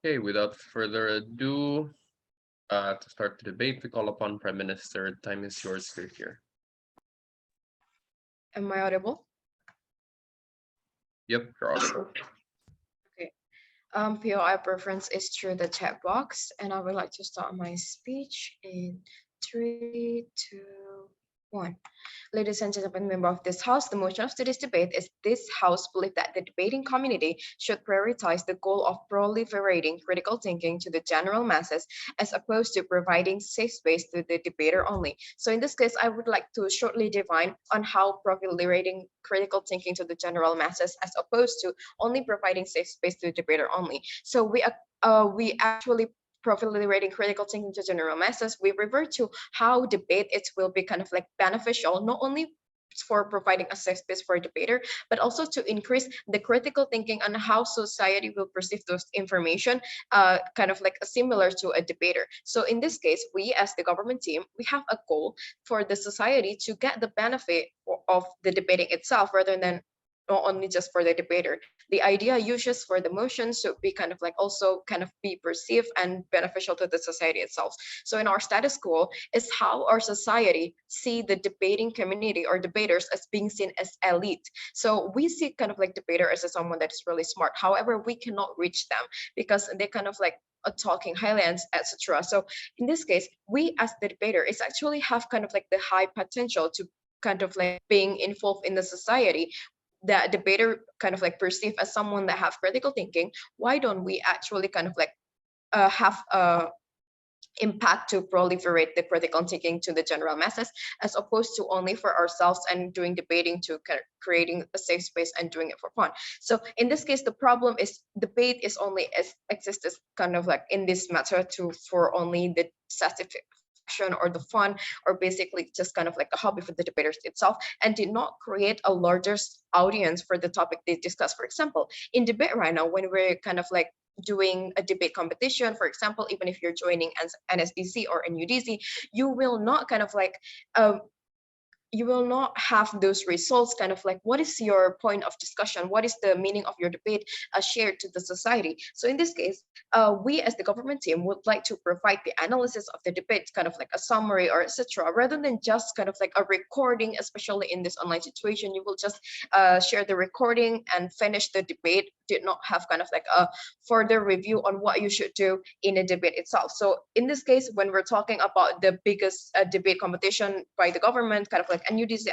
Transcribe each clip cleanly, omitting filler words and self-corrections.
Okay, without further ado, to start the debate, we call upon Prime Minister. Time is yours, you're here. Am I audible? Yep, you're audible. Okay. POI preference is through the chat box, and I would like to start my speech in three, two, one. Ladies and gentlemen, member of this House, the motion of today's debate is this House believe that the debating community should prioritize the goal of proliferating critical thinking to the general masses as opposed to providing safe space to the debater only. So in this case, I would like to shortly define on how proliferating critical thinking to the general masses as opposed to only providing safe space to the debater only. So we actually proliferating critical thinking to general masses, we refer to how debate it will be kind of like beneficial, not only for providing a safe space for a debater, but also to increase the critical thinking on how society will perceive those information, kind of like similar to a debater. So in this case, we as the government team, we have a goal for the society to get the benefit of the debating itself rather than not only just for the debater. The idea uses for the motion should be kind of like also kind of be perceived and beneficial to the society itself. So in our status quo is how our society see the debating community or debaters as being seen as elite. So we see kind of like debater as someone that is really smart. However, we cannot reach them because they kind of like talking highlands, etc. So in this case, we as the debater is actually have kind of like the high potential to kind of like being involved in the society that debater kind of like perceive as someone that have critical thinking. Why don't we actually kind of like have a impact to proliferate the critical thinking to the general masses as opposed to only for ourselves and doing debating to creating a safe space and doing it for fun. So in this case, the problem is debate is only as exists as kind of like in this matter to for only the satisfaction or the fun or basically just kind of like a hobby for the debaters itself and did not create a larger audience for the topic they discuss. For example, in debate right now when we're kind of like doing a debate competition, for example, even if you're joining as NSDC or NUDC, you will not kind of like you will not have those results kind of like what is your point of discussion, what is the meaning of your debate shared to the society. So in this case, we as the government team would like to provide the analysis of the debate, kind of like a summary or etc., rather than just kind of like a recording. Especially in this online situation, you will just share the recording and finish the debate, did not have kind of like a further review on what you should do in a debate itself. So in this case, when we're talking about the biggest debate competition by the government, kind of like NUDC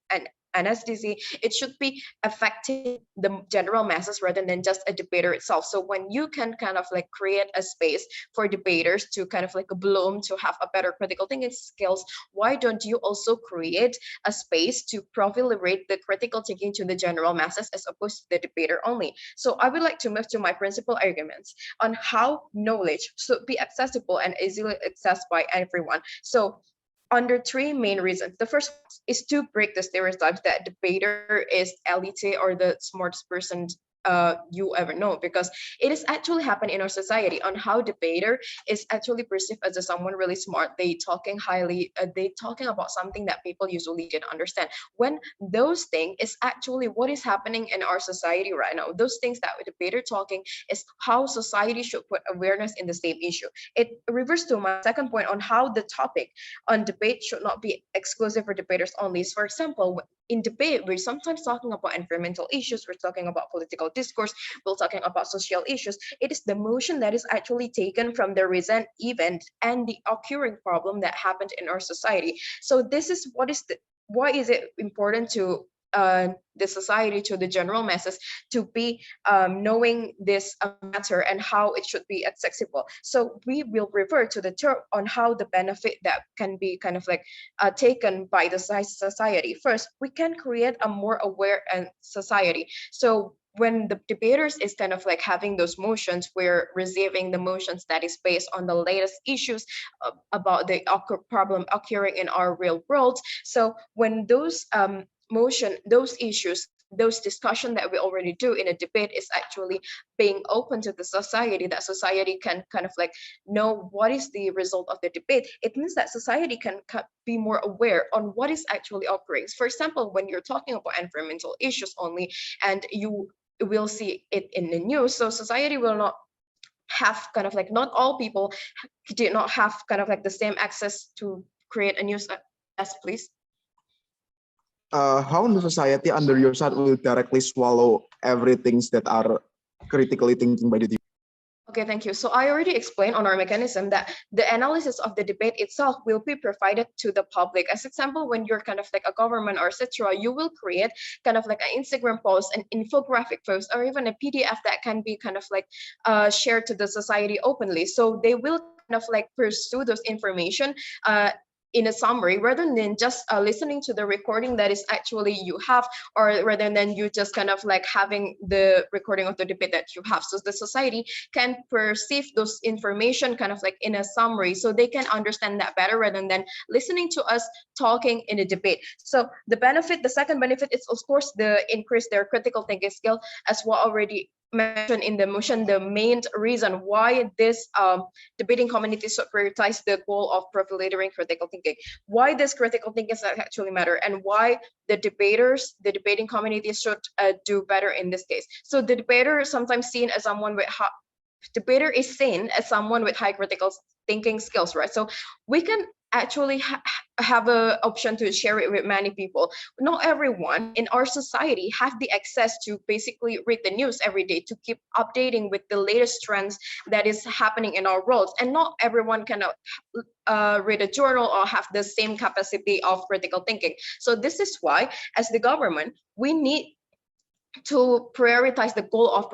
and NSDC, it should be affecting the general masses rather than just a debater itself. So when you can kind of like create a space for debaters to kind of like bloom, to have a better critical thinking skills, why don't you also create a space to proliferate the critical thinking to the general masses as opposed to the debater only? So I would like to move to my principal arguments on how knowledge should be accessible and easily accessed by everyone. So under three main reasons. The first is to break the stereotypes that debater is elite or the smartest person you ever know, because it is actually happened in our society on how debater is actually perceived as a someone really smart. They talking highly, they talking about something that people usually didn't understand. When those things is actually what is happening in our society right now. Those things that debater talking is how society should put awareness in the same issue. It refers to my second point on how the topic on debate should not be exclusive for debaters only. So for example, in debate, we're sometimes talking about environmental issues, we're talking about political discourse, we're talking about social issues. It is the motion that is actually taken from the recent event and the occurring problem that happened in our society. So this is what is the why is it important to the society, to the general masses, to be knowing this matter and how it should be accessible. So we will refer to the term on how the benefit that can be kind of like taken by the society. First, we can create a more aware and society. So when the debaters is kind of like having those motions, we're receiving the motions that is based on the latest issues about the problem occurring in our real world. So when those motion, those issues, those discussion that we already do in a debate is actually being open to the society, that society can kind of like know what is the result of the debate. It means that society can be more aware on what is actually occurring. For example, when you're talking about environmental issues only and you will see it in the news, so society will not have kind of like, not all people did not have kind of like the same access to create a news. Yes, please. How the society under your side will directly swallow everything that are critically thinking by the debate? Okay, thank you. So I already explained on our mechanism that the analysis of the debate itself will be provided to the public. As example, when you're kind of like a government or etc., you will create kind of like an Instagram post, an infographic post, or even a PDF that can be kind of like shared to the society openly. So they will kind of like pursue those information in a summary rather than just listening to the recording that is actually you have, or rather than you just kind of like having the recording of the debate that you have. So the society can perceive those information kind of like in a summary, so they can understand that better rather than listening to us talking in a debate. So the second benefit is of course the increase their critical thinking skill, as what already mentioned in the motion. The main reason why this debating community should prioritize the goal of proliferating critical thinking, why this critical thinking actually matter, and why the debating community should do better in this case. So the debater is sometimes seen as someone with debater is seen as someone with high critical thinking skills, right? So we can actually have a option to share it with many people. Not everyone in our society have the access to basically read the news every day, to keep updating with the latest trends that is happening in our world, and not everyone can read a journal or have the same capacity of critical thinking. So this is why, as the government, we need to prioritize the goal of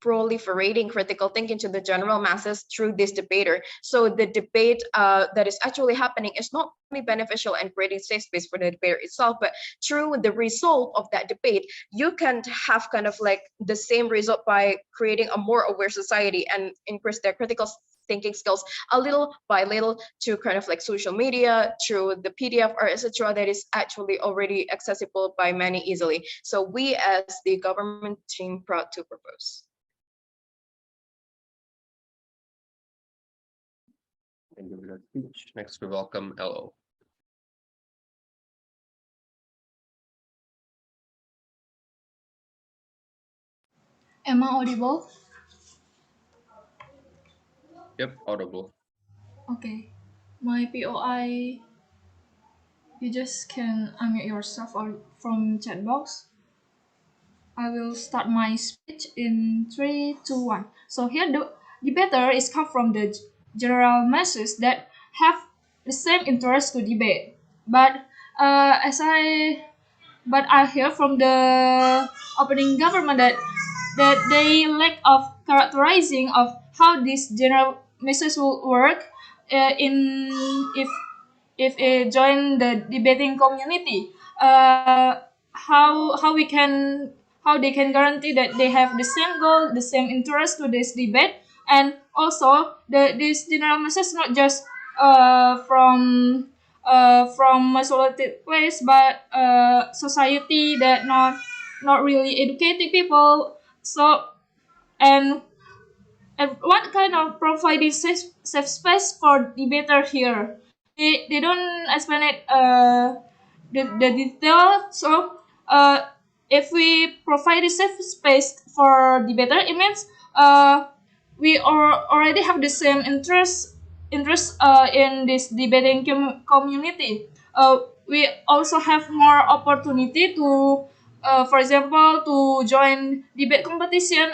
proliferating critical thinking to the general masses through this debater. So the debate that is actually happening is not only beneficial and creating safe space for the debater itself, but through the result of that debate, you can have kind of like the same result by creating a more aware society and increase their critical thinking skills a little by little, to kind of like social media, through the PDF or etc. that is actually already accessible by many easily. So we as the government team proud to propose. Thank you for that speech. Next, we welcome LO. Am I audible? Yep, audible. Okay. My POI, you just can unmute yourself or from chat box. I will start my speech in 3, 2, 1. So here the debater is come from the general masses that have the same interest to debate. But as I hear from the opening government that they lack of characterizing of how this general message will work in if it join the debating community. How we can how they can guarantee that they have the same goal, the same interest to this debate, and also this general message not just from isolated place, but society that not really educated people. So and what kind of providing safe space for debater here? They don't explain it the detail. So if we provide a safe space for debater, it means we already have the same interest in this debating community. We also have more opportunity to, for example, to join debate competition,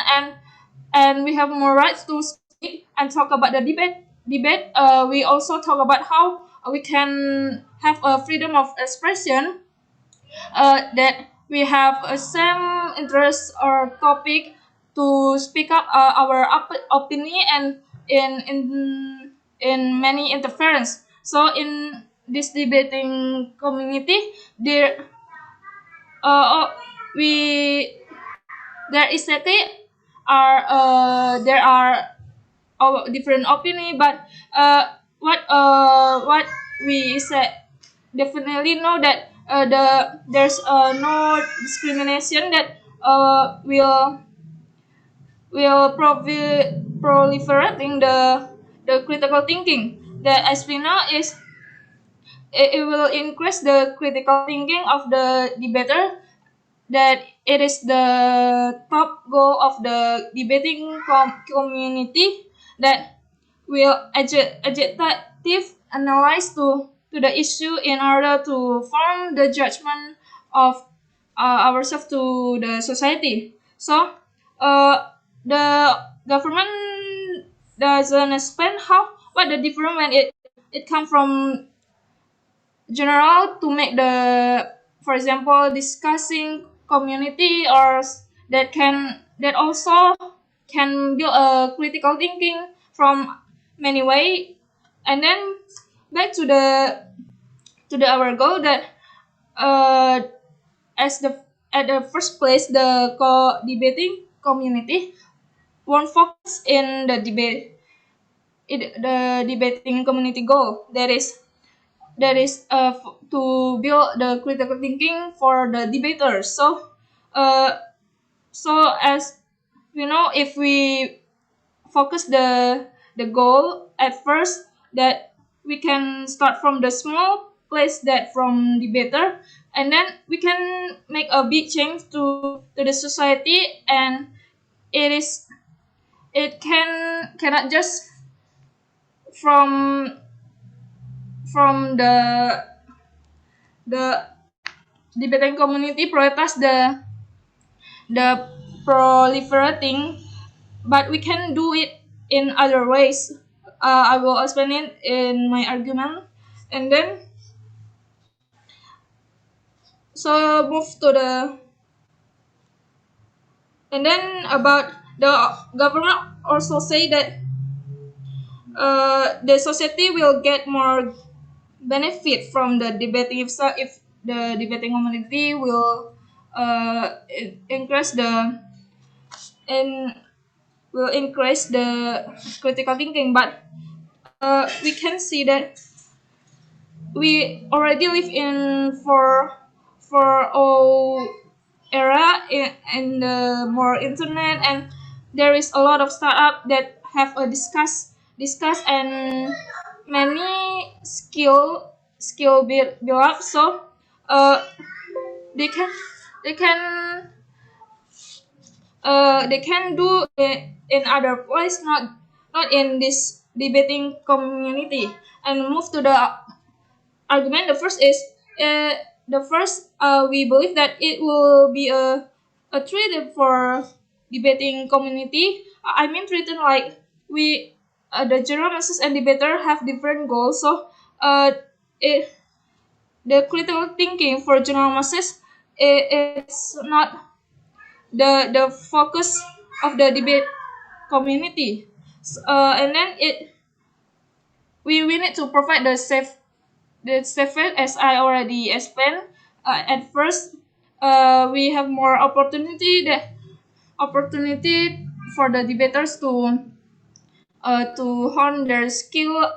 and we have more rights to speak and talk about the debate. We also talk about how we can have a freedom of expression, that we have a same interest or topic to speak up our opinion, and in many interference. So in this debating community, there we there is a there are different opinion, but what we say definitely know that there's no discrimination that will proliferating the critical thinking. That as we know is it will increase the critical thinking of the debater, that it is the top goal of the debating community, that will agitative analyze to the issue in order to form the judgment of ourselves to the society. So the government doesn't explain how what the difference when it come from general to make the, for example, discussing community or that also can build a critical thinking from many way. And then back to the our goal that uh as the at the first place the debating community won't focus in the debating community goal, to build the critical thinking for the debaters. So uh as you know, if we focus the goal at first, that we can start from the small place that from debater, and then we can make a big change to the society. And it cannot just from the debating community prioritize the proliferating, but we can do it in other ways. I will explain it in my argument. And then move to the, and then about the government also say that the society will get more benefit from the debating if the debating community will increase and will increase the critical thinking. But we can see that we already live in for all era in the more internet, and there is a lot of startup that have a discuss and many skill build up. So uh they can they can they can do it in other place, not in this debating community. And move to the argument. The first is we believe that it will be a treaty for debating community. I mean treated like we the general masses and debater have different goals. So it the critical thinking for general masses, it's not the focus of the debate community. And then we need to provide the safest, as I already explained. At first, we have more opportunity for the debaters to hone their skill.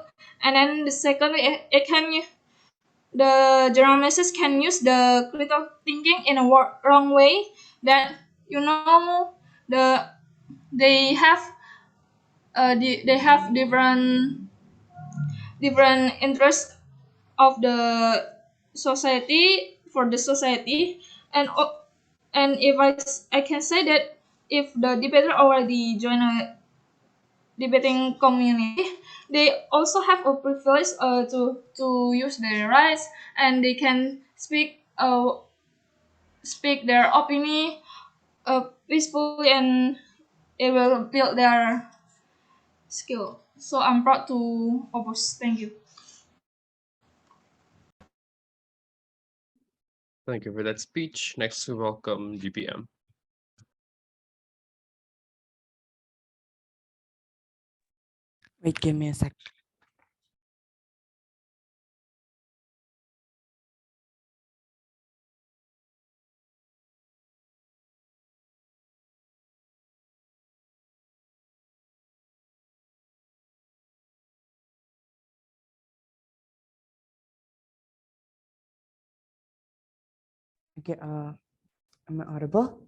And then the second, it can the general masses can use the critical thinking in a wrong way, that you know the they have they have different interests of the society for the society. And if I can say that if the debater already join a debating community, they also have a privilege to use their rights, and they can speak their opinion peacefully, and it will build their skill. So I'm proud to oppose. Thank you. Thank you for that speech. Next, we welcome GPM. Wait, give me a sec. Okay, am I audible?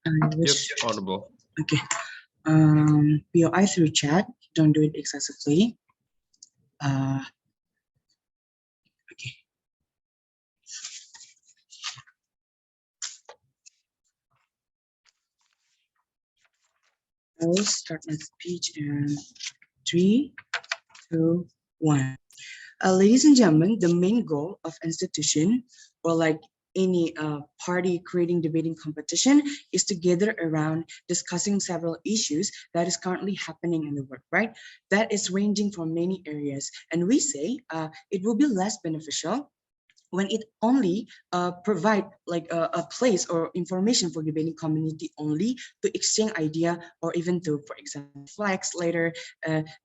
Yep, audible. Okay. POI through chat. Don't do it excessively. Okay. I will start my speech in 3, 2, 1. Ladies and gentlemen, the main goal of institution or like any party creating debating competition is to gather around discussing several issues that is currently happening in the world, right? That is ranging from many areas. And we say it will be less beneficial when it only provide like a place or information for debating community only to exchange idea or even to, for example, flex later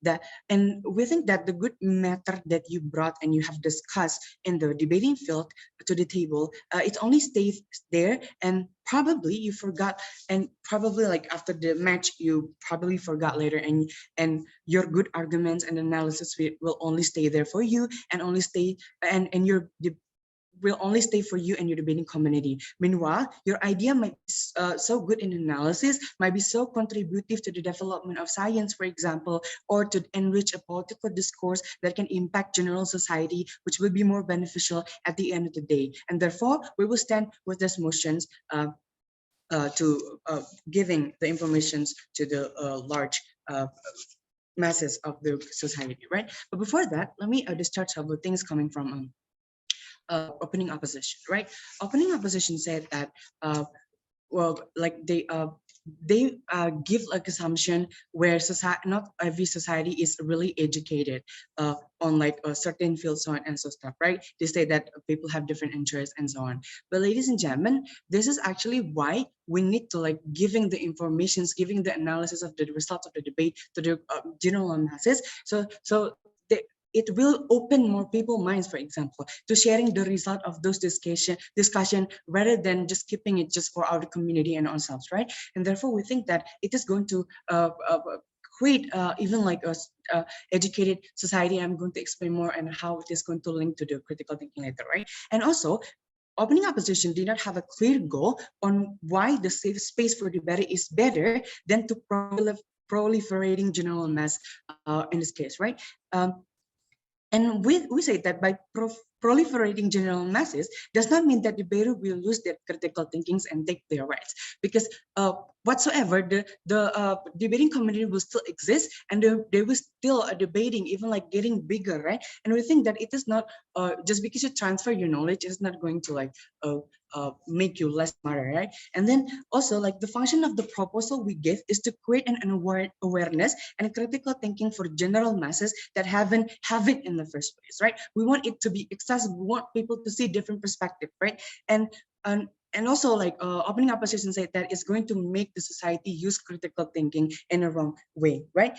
that. And we think that the good matter that you brought and you have discussed in the debating field to the table, it only stays there, and probably you forgot, and probably like after the match you probably forgot later, and your good arguments and analysis will only stay there for you and only stay and your will only stay for you and your debating community. Meanwhile, your idea might be so good in analysis, might be so contributive to the development of science, for example, or to enrich a political discourse that can impact general society, which will be more beneficial at the end of the day. And therefore, we will stand with these motions to giving the informations to the large masses of the society, right? But before that, let me discharge several things coming from opening opposition, right? Opening opposition said that, well, like they give like assumption where society, not every society is really educated on like a certain field, so on and so stuff, right? They say that people have different interests and so on. But ladies and gentlemen, this is actually why we need to like giving the informations, giving the analysis of the results of the debate to the general masses. So it will open more people minds, for example, to sharing the result of those discussion rather than just keeping it just for our community and ourselves, right? And therefore we think that it is going to create even like a educated society. I'm going to explain more and how it is going to link to the critical thinking later, right? And also, opening opposition did not have a clear goal on why the safe space for debate is better than to proliferating general mass in this case, right? And we say that by proliferating general masses does not mean that debater will lose their critical thinkings and take their rights, because whatsoever the debating community will still exist, and they will still debating, even like getting bigger, right? And we think that it is not just because you transfer your knowledge, it's not going to like make you less smarter, right? And then also like the function of the proposal we give is to create an awareness and critical thinking for general masses that haven't have it in the first place, right? We want it to be accessible. We want people to see different perspective, right? And also like opening opposition said that it's going to make the society use critical thinking in a wrong way, right?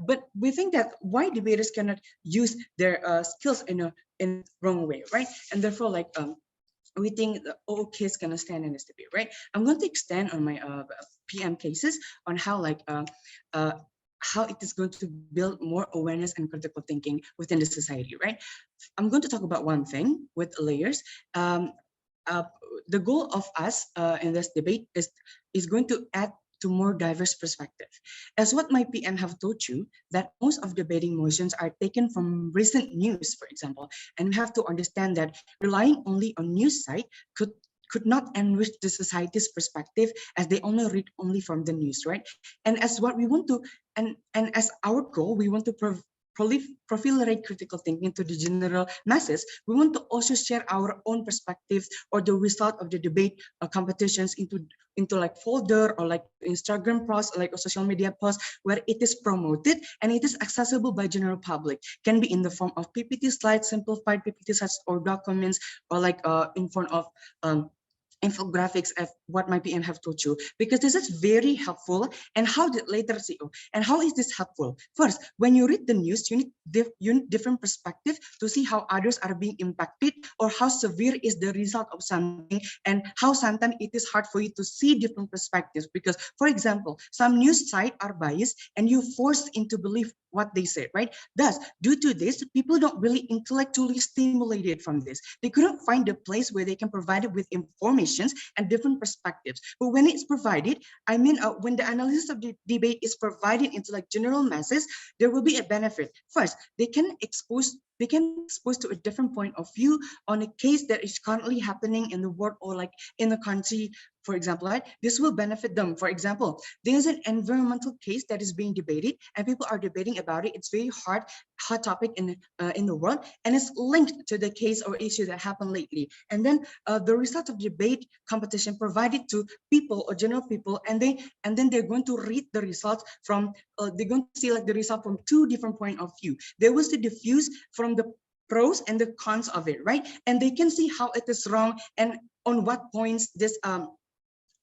But we think that why debaters cannot use their skills in a wrong way, right? And therefore like we think the all kids gonna stand in this debate, right? I'm going to extend on my PM cases on how like how it is going to build more awareness and critical thinking within the society, right? I'm going to talk about one thing with layers. Uh, the goal of us in this debate is going to add to more diverse perspective. As what my PM have told you, that most of debating motions are taken from recent news, for example, and we have to understand that relying only on news site could not enrich the society's perspective, as they only read only from the news, right? And as what we want to, and as our goal, we want to proliferate critical thinking to the general masses. We want to also share our own perspectives or the result of the debate competitions into like folder or like Instagram post, like a social media post, where it is promoted and it is accessible by general public. Can be in the form of PPT slides, simplified PPT slides or documents, or like in form of infographics of what my PM have told you, because this is very helpful. And how did later CEO, and how is this helpful? First, when you read the news, you need different perspective to see how others are being impacted, or how severe is the result of something, and how sometimes it is hard for you to see different perspectives. Because, for example, some news sites are biased and you forced into belief what they say, right? Thus, due to this, people don't really intellectually stimulated from this. They couldn't find a place where they can provide it with informations and different perspectives. But when it's provided, I mean, when the analysis of the debate is provided into like general masses, there will be a benefit. First, they can expose they can be exposed to a different point of view on a case that is currently happening in the world or like in the country. For example, right? This will benefit them. For example, there's an environmental case that is being debated and people are debating about it. It's very hot topic in the world, and it's linked to the case or issue that happened lately. And then the result of debate competition provided to people or general people, and then they're going to read the results from they're going to see like the result from two different point of view. There was the diffuse from the pros and the cons of it, right? And they can see how it is wrong and on what points this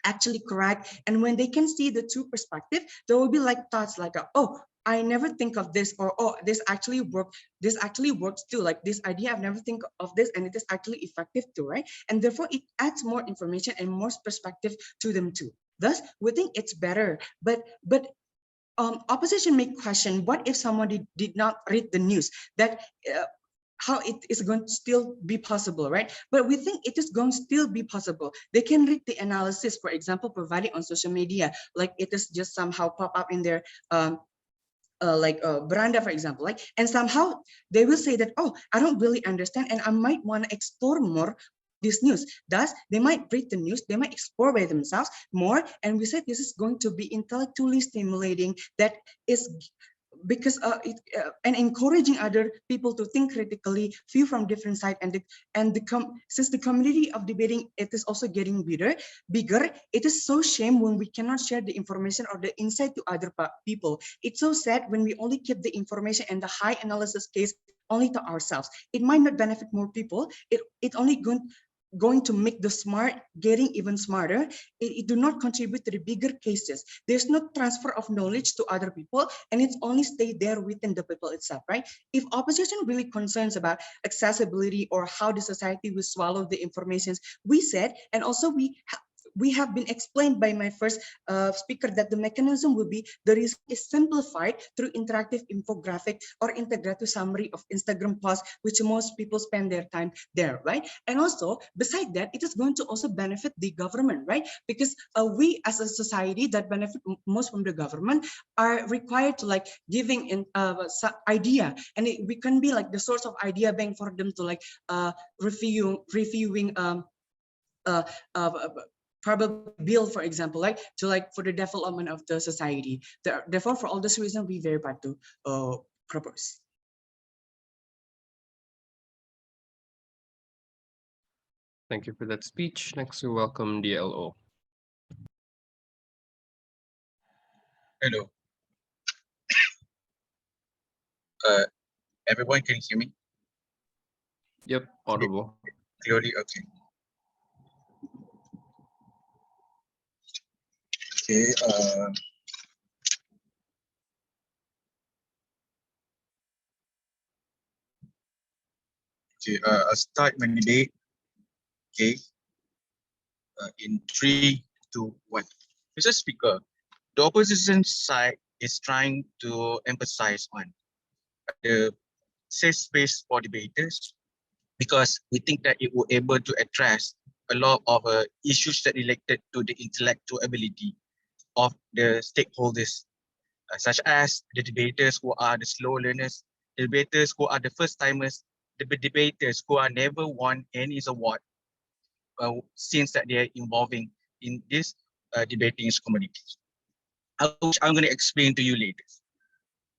actually correct. And when they can see the two perspective, there will be like thoughts like, oh, I never think of this, or oh, this actually works too. Like this idea, I've never think of this, and it is actually effective too, right? And therefore, it adds more information and more perspective to them too. Thus, we think it's better. But opposition may question, what if somebody did not read the news? That how it is going to still be possible, right? But we think it is going to still be possible. They can read the analysis, for example, provided on social media, like it is just somehow pop up in their veranda, for example, like, and somehow they will say that, oh, I don't really understand, and I might want to explore more this news. Thus, they might read the news, they might explore by themselves more, and we said this is going to be intellectually stimulating. That is because and encouraging other people to think critically, view from different side, since the community of debating it is also getting bigger, it is so shame when we cannot share the information or the insight to other people. It's so sad when we only keep the information and the high analysis case only to ourselves. It might not benefit more people. It only going to make the smart getting even smarter. It do not contribute to the bigger cases. There's no transfer of knowledge to other people, and it's only stay there within the people itself, right? If opposition really concerns about accessibility or how the society will swallow the informations we said, and also we have been explained by my first speaker that the mechanism will be the result is simplified through interactive infographic or integrative summary of Instagram posts, which most people spend their time there, right? And also, beside that, it is going to also benefit the government, right? Because we as a society that benefit most from the government are required to like giving in idea, and we can be like the source of idea bank for them to like reviewing uh, uh, probably bill, for example, like to like for the development of the society. Therefore, for all this reason, we very bad to propose. Thank you for that speech. Next, we welcome DLO. Hello. Everyone can hear me Yep, audible. clearly? Okay. Okay. I'll start my debate. Okay. In 3, 2, 1. Mr. Speaker, the opposition side is trying to emphasize on the safe space for debaters, because we think that it will able to address a lot of issues that related to the intellectual ability of the stakeholders, such as the debaters who are the slow learners, the debaters who are the first timers, the debaters who are never won any award since that they are involving in this debating communities, which I'm going to explain to you later.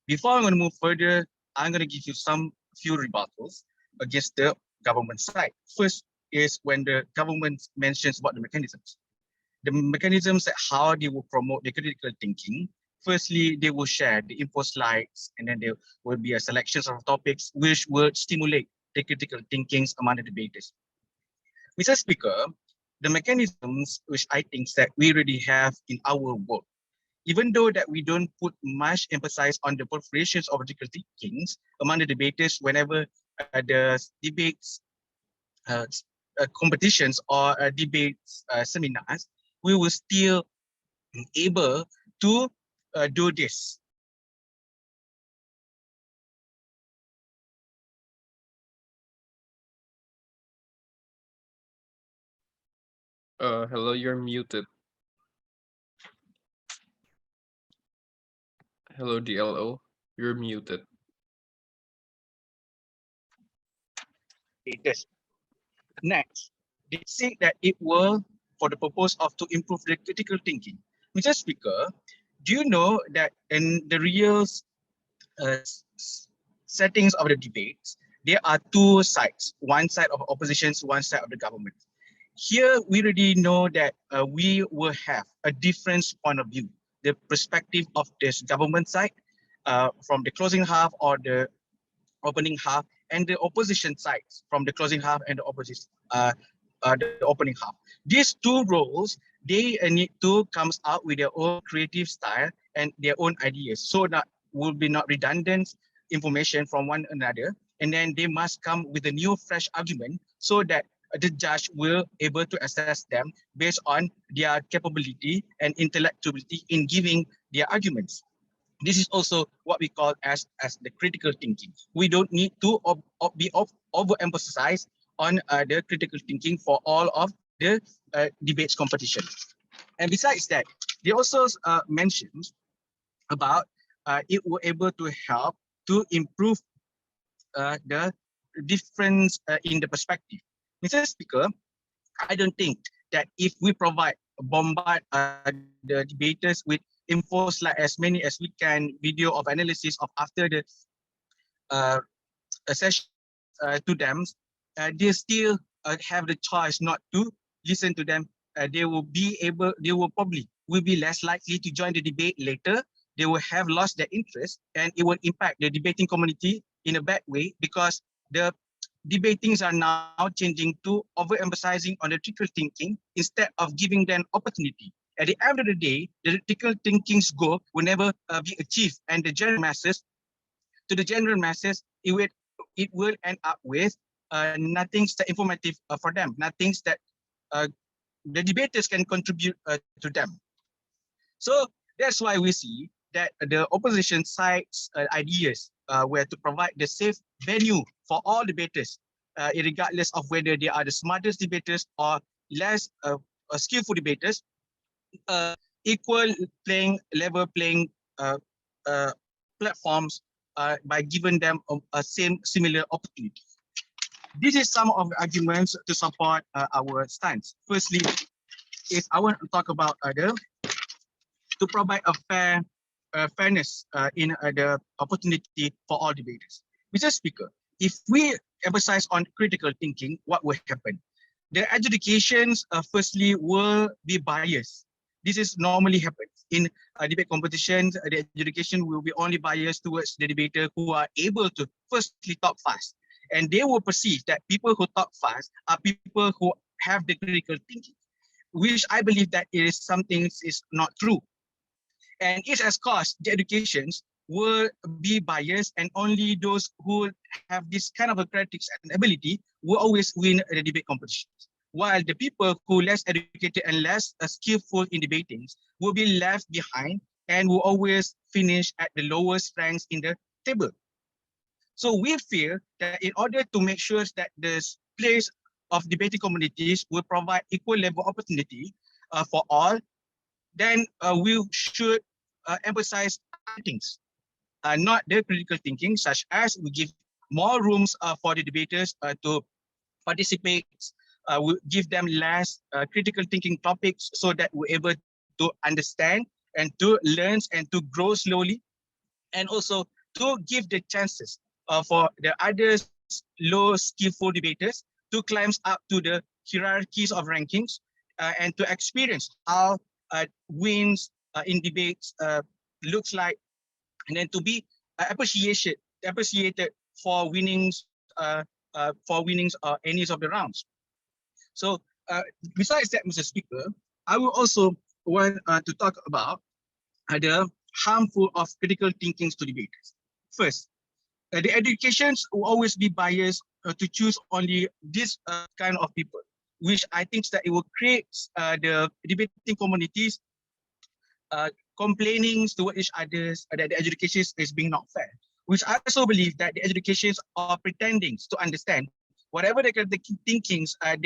Before I'm going to move further, I'm going to give you some few rebuttals against the government side. First is when the government mentions about the mechanisms. The mechanisms that how they will promote the critical thinking. Firstly, they will share the info slides, and then there will be a selection of topics which will stimulate the critical thinkings among the debaters. Mr. Speaker, the mechanisms which I think that we already have in our work, even though that we don't put much emphasis on the proliferations of critical thinkings among the debaters whenever the debates, competitions or debates seminars, we will still be able to do this. Hello, you're muted. Hello, DLO, you're muted. debaters. Next, they say that it will for the purpose of to improve the critical thinking. Mr. Speaker, do you know that in the real settings of the debates, there are two sides, one side of oppositions, one side of the government. Here, we already know that we will have a different point of view, the perspective of this government side from the closing half or the opening half, and the opposition sides from the closing half and the opposition, the opening half. These two roles, they need to come out with their own creative style and their own ideas, so that will be not redundant information from one another, and then they must come with a new fresh argument so that the judge will able to assess them based on their capability and intellectuality in giving their arguments. This is also what we call as the critical thinking. We don't need to be overemphasized on the critical thinking for all of the debates competition. And besides that, they also mentioned about it were able to help to improve the difference in the perspective. Mr. Speaker, I don't think that if we bombard the debaters with infos like as many as we can, video of analysis of after the session to them, they still have the choice not to listen to them. They will probably will be less likely to join the debate later. They will have lost their interest, and it will impact the debating community in a bad way, because the debatings are now changing to overemphasizing on the critical thinking instead of giving them opportunity. At the end of the day, the critical thinking's goal will never be achieved, and the general masses, it will end up with nothing that informative for them, nothing that the debaters can contribute to them. So that's why we see that the opposition side's ideas were to provide the safe venue for all debaters, regardless of whether they are the smartest debaters or less skillful debaters, equal level playing platforms by giving them a similar opportunity. This is some of the arguments to support our stance. Firstly, is I want to talk about to provide a fairness in the opportunity for all debaters. Mr. Speaker, if we emphasize on critical thinking, what will happen? The adjudications, firstly, will be biased. This is normally happens in debate competitions. The adjudication will be only biased towards the debater who are able to firstly talk fast, and they will perceive that people who talk fast are people who have the critical thinking, which I believe that it is something is not true. And it has caused the educations will be biased, and only those who have this kind of a critics and ability will always win the debate competitions, while the people who less educated and less skillful in debating will be left behind and will always finish at the lowest ranks in the table. So we feel that in order to make sure that the place of debating communities will provide equal level opportunity for all, then we should emphasize things, not the critical thinking, such as we give more rooms for the debaters to participate. We give them less critical thinking topics so that we're able to understand and to learn and to grow slowly, and also to give the chances for the others low skillful debaters to climb up to the hierarchies of rankings and to experience how wins in debates looks like, and then to be appreciated for winnings any of the rounds. So besides that, Mr. Speaker, I will also want to talk about the harmful of critical thinking to debaters. First, the educations will always be biased to choose only this kind of people, which I think that it will create the debating communities complaining toward each other that the education is being not fair, which I also believe that the educations are pretending to understand whatever the thinkings that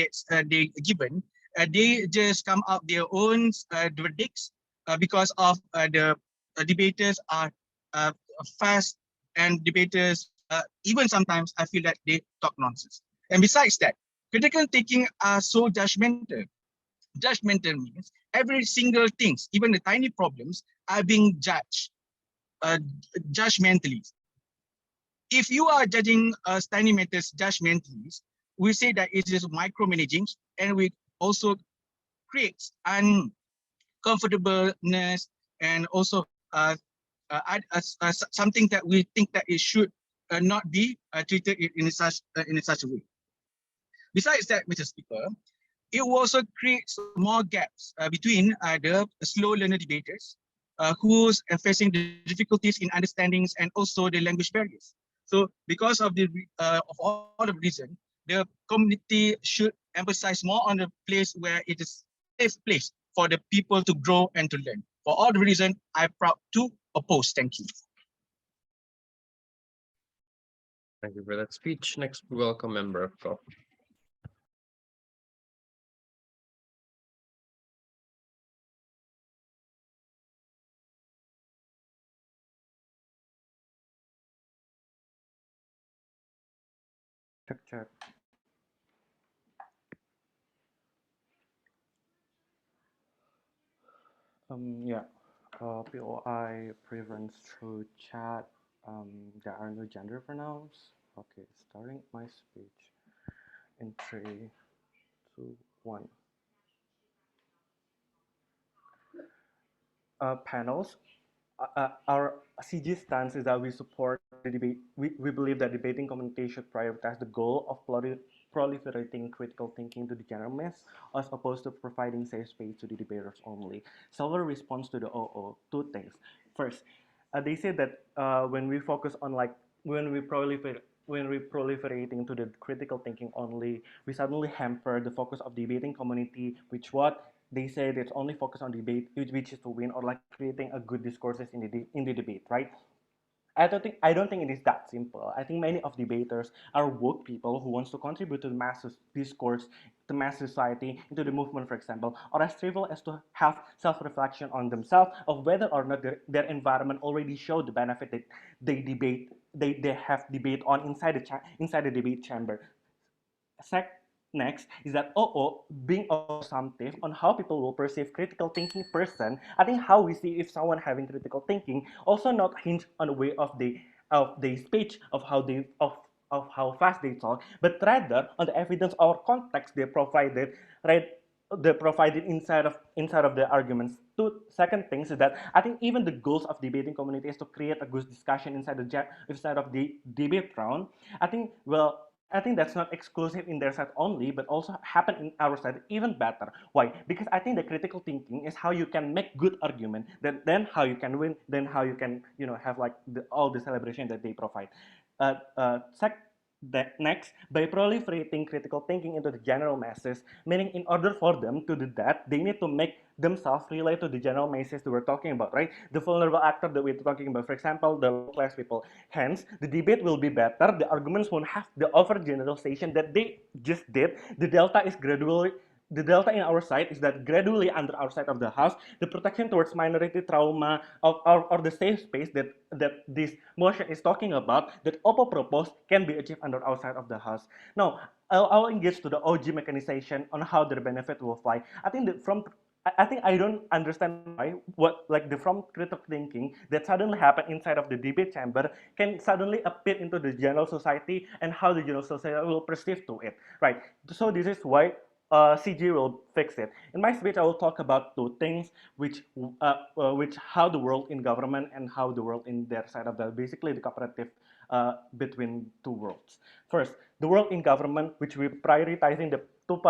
they given, they just come out their own verdicts because of the debaters are fast, and debaters even sometimes I feel that they talk nonsense. And besides that, critical thinking are so judgmental. Judgmental means every single things, even the tiny problems, are being judged judgmentally. If you are judging tiny matters judgmentally, we say that it is micromanaging, and we also creates uncomfortableness, and also something that we think that it should not be treated in such a way. Besides that, Mr. Speaker, it also creates more gaps between the slow learner debaters who's facing the difficulties in understandings and also the language barriers. So because of all of the reason, the community should emphasize more on the place where it is a safe place for the people to grow and to learn. For all the reason, I'm proud to oppose. Thank you. Thank you for that speech. Next, we welcome Member of Pro. Check. Yeah. POI preference through chat. There are no gender pronouns. Okay, starting my speech in 3, 2, 1. Panels. Our CG stance is that we support the debate. We believe that debating community should prioritize the goal of proliferating critical thinking to the general mass, as opposed to providing safe space to the debaters only. Several response to the OO, two things. First, they say that when we focus on when we proliferating to the critical thinking only, we suddenly hamper the focus of debating community, which what they say it's only focused on debate, which is to win or like creating a good discourses in the debate, right? I don't think it is that simple. I think many of debaters are woke people who wants to contribute to the mass discourse, to mass society, into the movement, for example, or as trivial as to have self-reflection on themselves of whether or not their environment already showed the benefit that they have debate on inside the debate chamber. Next is that being also assumptive on how people will perceive critical thinking person. I think how we see if someone having critical thinking also not hinge on the way of the speech of how fast they talk, but rather on the evidence or context they provided, right? They provided inside of the arguments. Two second things is that I think even the goals of debating community is to create a good discussion inside of the debate round. I think I think that's not exclusive in their side only, but also happen in our side even better. Why? Because I think the critical thinking is how you can make good argument, then how you can win, then how you can have like all the celebration that they provide. Uh, uh, sec- Next, by proliferating critical thinking into the general masses, meaning in order for them to do that, they need to make themselves relate to the general masses that we're talking about, right? The vulnerable actor that we're talking about, for example, the low class people. Hence, the debate will be better. The arguments won't have the overgeneralization that they just did. The delta in our side is that gradually under our side of the house, the protection towards minority trauma or the safe space that this motion is talking about, that OPPO proposed can be achieved under our side of the house. Now, I'll engage to the OG mechanization on how their benefit will fly. I think that I think I don't understand why what like the from critical thinking that suddenly happen inside of the debate chamber can suddenly appear into the general society and how the general society will perceive to it, right? So this is why CG will fix it. In my speech, I will talk about two things, which how the world in government and how the world in their side of the basically the cooperative between two worlds. First, the world in government, which we prioritizing the to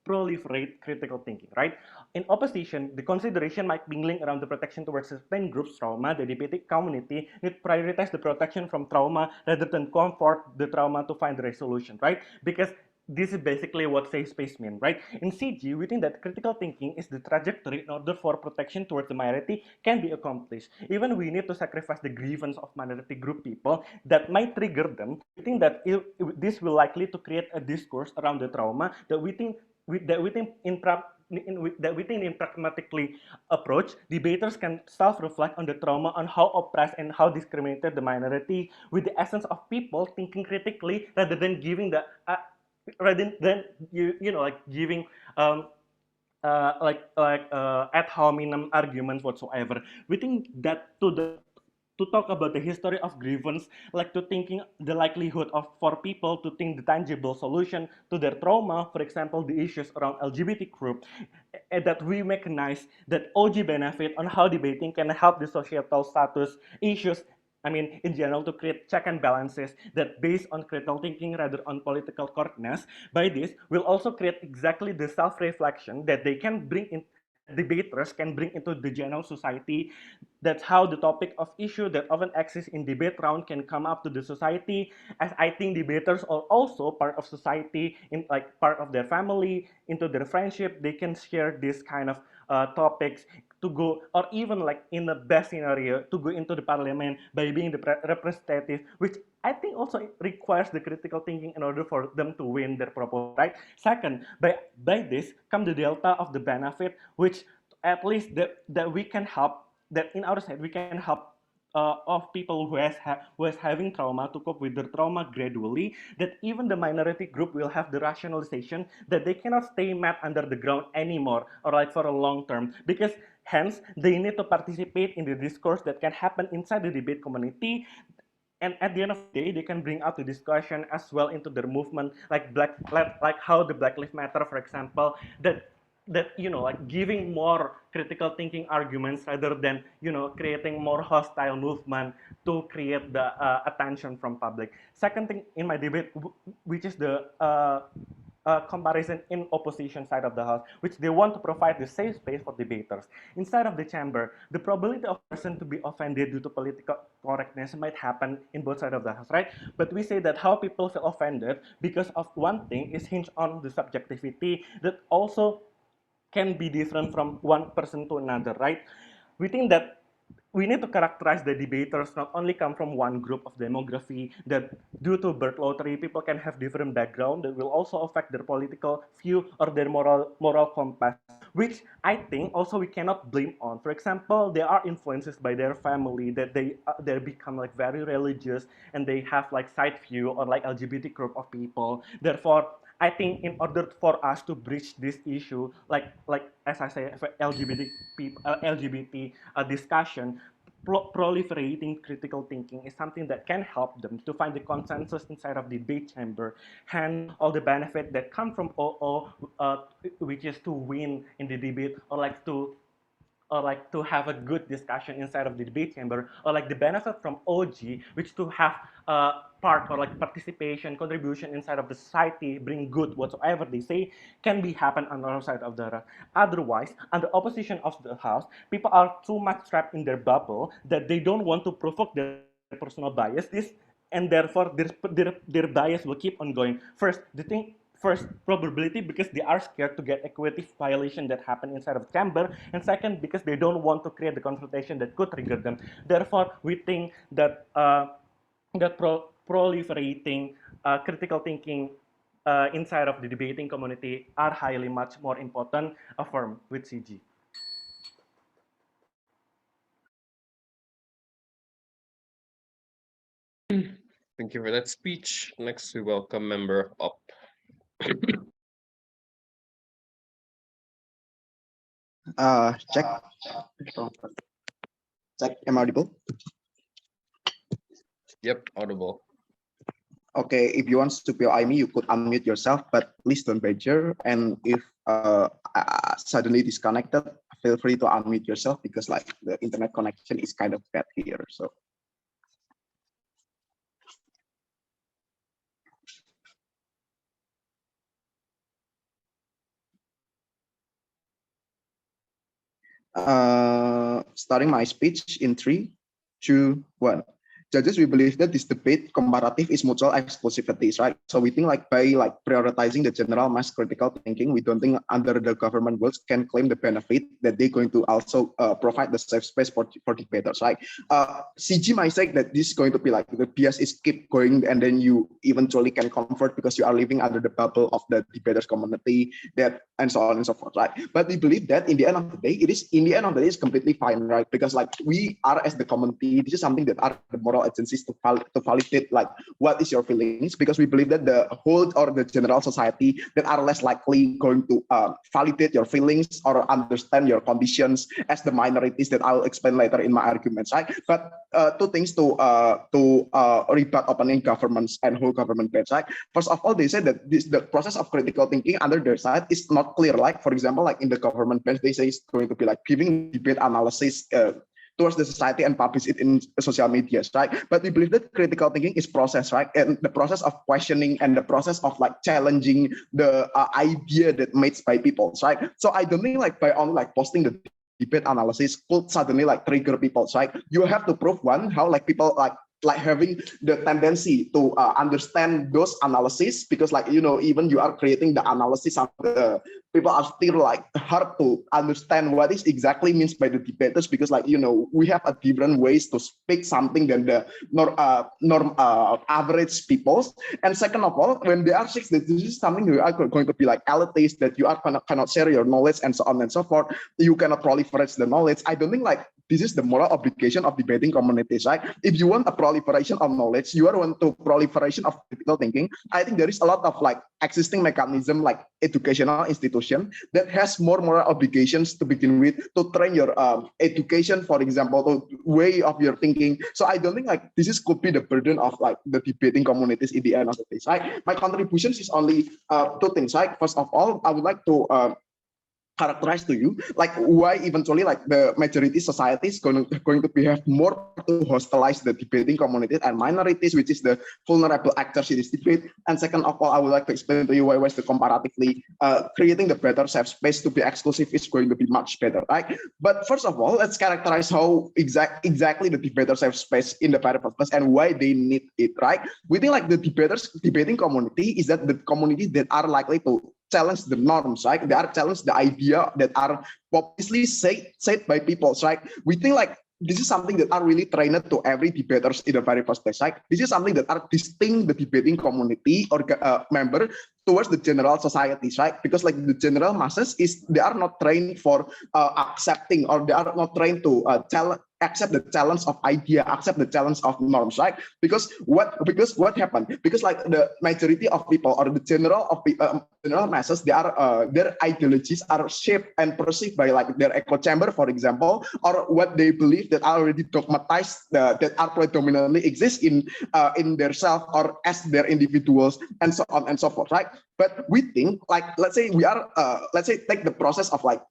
proliferate critical thinking, right? In opposition, the consideration might mingling around the protection towards certain groups trauma, the debating community need prioritize the protection from trauma rather than comfort the trauma to find the resolution, right? Because this is basically what safe space means, right? In CG, we think that critical thinking is the trajectory in order for protection towards the minority can be accomplished. Even we need to sacrifice the grievance of minority group people that might trigger them. We think that this will likely to create a discourse around the trauma that we think that we think in pragmatically approach, debaters can self-reflect on the trauma, on how oppressed and how discriminated the minority, with the essence of people thinking critically rather than giving the rather than you know like giving ad hominem arguments whatsoever. We think that to talk about the history of grievance, like to thinking the likelihood of for people to think the tangible solution to their trauma, for example, the issues around LGBT group, that we recognize that OG benefit on how debating can help the societal status issues. I mean, in general, to create check and balances that based on critical thinking rather on political correctness. By this, will also create exactly the self-reflection that they can bring in, that debaters can bring into the general society. That's how the topic of issue that often exists in debate round can come up to the society. As I think debaters are also part of society, in like part of their family, into their friendship. They can share this kind of topics to go, or even like in the best scenario, to go into the parliament by being the representative, which I think also requires the critical thinking in order for them to win their proposal, right? Second, by this come the delta of the benefit, which at least that we can help, that in our side we can help of people who is having trauma to cope with their trauma gradually, that even the minority group will have the rationalization that they cannot stay mad under the ground anymore, or like for a long term, because hence they need to participate in the discourse that can happen inside the debate community. And at the end of the day, they can bring out the discussion as well into their movement, like how the Black Lives Matter, for example, that like giving more critical thinking arguments rather than creating more hostile movement to create the attention from public. Second thing in my debate, which is the comparison in opposition side of the house, which they want to provide the safe space for debaters. Inside of the chamber, the probability of person to be offended due to political correctness might happen in both sides of the house, right? But we say that how people feel offended because of one thing is hinged on the subjectivity that also can be different from one person to another, right? We think that we need to characterize the debaters not only come from one group of demography, that due to birth lottery, people can have different background that will also affect their political view or their moral compass, which I think also we cannot blame on. For example, they are influences by their family, that they become like very religious and they have like side view on like LGBT group of people. Therefore, I think in order for us to bridge this issue, like as I say, for LGBT people, LGBT discussion, proliferating critical thinking is something that can help them to find the consensus inside of the debate chamber. Hence, all the benefit that come from OO, which is to win in the debate, or like to have a good discussion inside of the debate chamber, or like the benefit from OG, which to have part or like participation, contribution inside of the society, bring good whatsoever they say, can be happen on the other side of the. Otherwise, on the opposition of the house, people are too much trapped in their bubble that they don't want to provoke their personal bias. And therefore their bias will keep on going. First, probability, because they are scared to get equity violation that happen inside of the chamber, and second, because they don't want to create the confrontation that could trigger them. Therefore, we think that proliferating critical thinking inside of the debating community are highly much more important, affirm with CG. Thank you for that speech. Next, we welcome member Up. Check. Check. Am I audible? Yep, audible. Okay, if you want to POI me, you could unmute yourself, but please don't badger. And if suddenly disconnected, feel free to unmute yourself because like the internet connection is kind of bad here. So. Starting my speech in 3, 2, 1. judges, we believe that this debate comparative is mutual exclusivities, right? So we think like by like prioritizing the general mass critical thinking, we don't think under the government rules can claim the benefit that they're going to also provide the safe space for debaters, right? CG might say that this is going to be like the bias is keep going, and then you eventually can convert because you are living under the bubble of the debaters community, that and so on and so forth, right? But we believe that in the end of the day, it is in the end of the day is completely fine, right? Because like we are as the community, this is something that are the moral agencies to validate like what is your feelings, because we believe that the whole or the general society that are less likely going to validate your feelings or understand your conditions as the minorities that I'll explain later in my arguments, right? But two things to rebut opening governments and whole government base, right? First of all, they said that the process of critical thinking under their side is not clear. Like for example, like in the government bench, they say it's going to be like giving debate analysis towards the society and publish it in social media, right? But we believe that critical thinking is process, right? And the process of questioning and the process of like challenging the idea that made by people, right? So I don't think like by only like posting the debate analysis could suddenly like trigger people, right? You have to prove one, how like people like having the tendency to understand those analysis, because like, you know, even you are creating the analysis of the people are still like hard to understand what is exactly means by the debaters, because like, you know, we have a different ways to speak something than the average people. And second of all, when they are sick, this is something you are going to be like elitist, that you are cannot share your knowledge and so on and so forth. You cannot proliferate the knowledge. I don't think like this is the moral obligation of debating communities, right? If you want a proliferation of knowledge, you want to proliferation of critical thinking. I think there is a lot of like existing mechanism like educational institution that has more moral obligations to begin with to train your education, for example, to way of your thinking. So I don't think like this is could be the burden of like the debating communities in the end of the day, right? My contributions is only two things, right? First of all, I would like to characterize to you like why eventually like the majority society is going to behave more to hostilize the debating community and minorities, which is the vulnerable actors in this debate. And second of all, I would like to explain to you why the comparatively creating the better safe space to be exclusive is going to be much better, right? But first of all, let's characterize how exactly the debater safe space in the very first place and why they need it, right? We think like the debating community is that the community that are likely to challenge the norms, right? They are challenge the idea that are popularly said by people, right? We think like this is something that are really trained to every debaters in the very first place, right? This is something that are distinct the debating community or member towards the general societies, right? Because like the general masses they are not trained for accepting, or they are not trained to accept the challenge of idea, accept the challenge of norms, right? Because what happened? Because like the majority of people or the general masses, they are their ideologies are shaped and perceived by like their echo chamber, for example, or what they believe that are already dogmatized, that are predominantly exist in their self or as their individuals, and so on and so forth, right? But we think like, let's say we are let's say take the process of like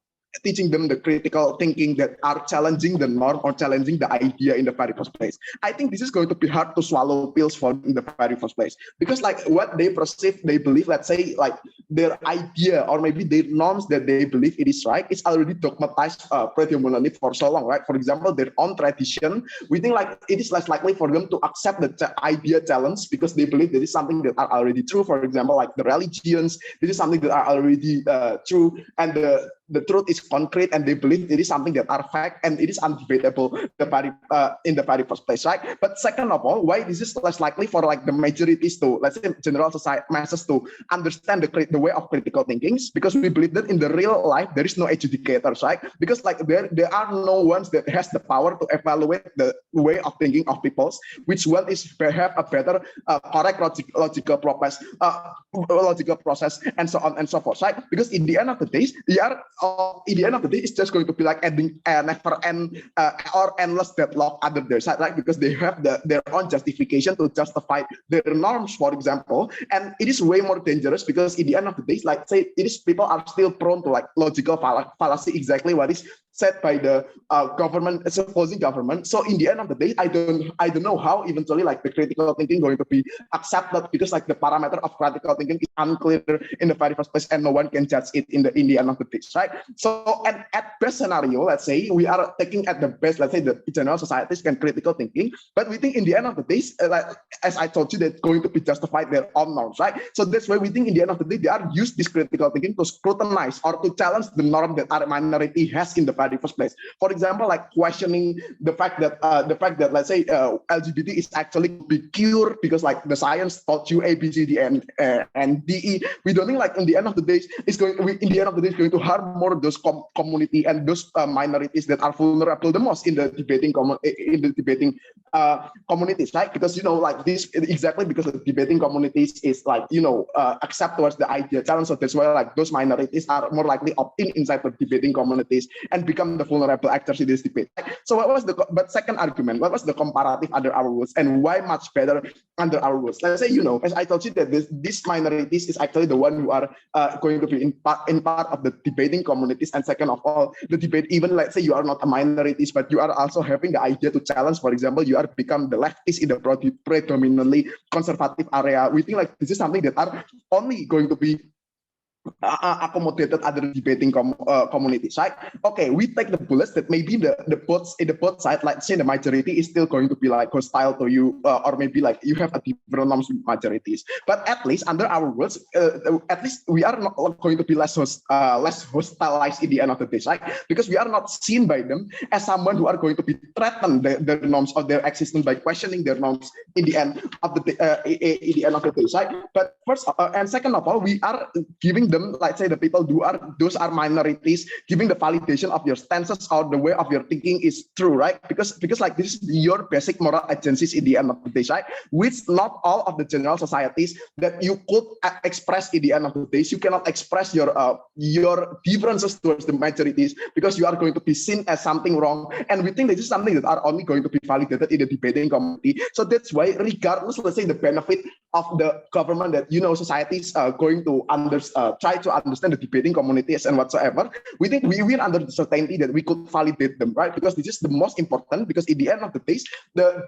teaching them the critical thinking that are challenging the norm or challenging the idea in the very first place. I think this is going to be hard to swallow pills for in the very first place, because like what they perceive, they believe, let's say like their idea or maybe their norms that they believe it is right, it's already dogmatized predominantly for so long, right? For example, their own tradition, we think like it is less likely for them to accept the idea challenge because they believe that is something that are already true. For example, like the religions, this is something that are already true, and the truth is concrete, and they believe it is something that are fact and it is undebatable in the very first place, right? But second of all, why this is less likely for like the majorities to, let's say, general society masses to understand the way of critical thinking, because we believe that in the real life there is no adjudicators, right? Because like there are no ones that has the power to evaluate the way of thinking of people's, which one is have a better correct logical process and so on and so forth, right? Because in the end of the day, it's just going to be like adding never end or endless deadlock under their side, right? Because they have their own justification to justify their norms, for example, and it is way more dangerous because in the end of the day, like say, it is people are still prone to like logical fallacy, exactly what is said by the government, opposing government. So in the end of the day, I don't know how eventually like the critical thinking going to be accepted, because like the parameter of critical thinking is unclear in the very first place, and no one can judge it in the end of the day, right? right? So, and at best scenario, let's say we are taking at the best, let's say the general societies can critical thinking, but we think in the end of the day, like as I told you, that's going to be justified their own norms, right? So that's why we think in the end of the day, they are used this critical thinking to scrutinize or to challenge the norm that our minority has in the very first place. For example, like questioning the fact that let's say LGBT is actually be cured because like the science taught you A, B, C, D, and D, E. We don't think like in the end of the day it's going to harm more those community and those minorities that are vulnerable the most in the debating communities, right? Because like this exactly because the debating communities is like accept towards the idea challenge. So that's why like those minorities are more likely opt-in inside the debating communities and become the vulnerable actors in this debate. So what was the second argument? What was the comparative under our rules and why much better under our rules? Let's say as I told you that these minorities is actually the one who are going to be in part of the debating communities. And second of all, the debate, even let's say you are not a minorities, but you are also having the idea to challenge. For example, you are become the leftist in the predominantly conservative area. We think like this is something that are only going to be accommodated other debating communities, right? Okay, we take the bullets that maybe the both side, like say the majority is still going to be like hostile to you, or maybe like you have a different norms with majorities. But at least under our rules, at least we are not going to be less hostilized in the end of the day, right? Because we are not seen by them as someone who are going to be threatened their norms of their existence by questioning their norms in the end of the day, right? But first and second of all, we are giving them, like say the people those are minorities, giving the validation of your stances or the way of your thinking is true, right? Because like this is your basic moral agencies in the end of the day, right? Which not all of the general societies that you could express in the end of the day. You cannot express your differences towards the majorities because you are going to be seen as something wrong. And we think this is something that are only going to be validated in the debating community. So that's why, regardless, let's say the benefit of the government that societies are going to try to understand the debating communities and whatsoever, we think we win under the certainty that we could validate them, right? Because this is the most important, because in the end of the day,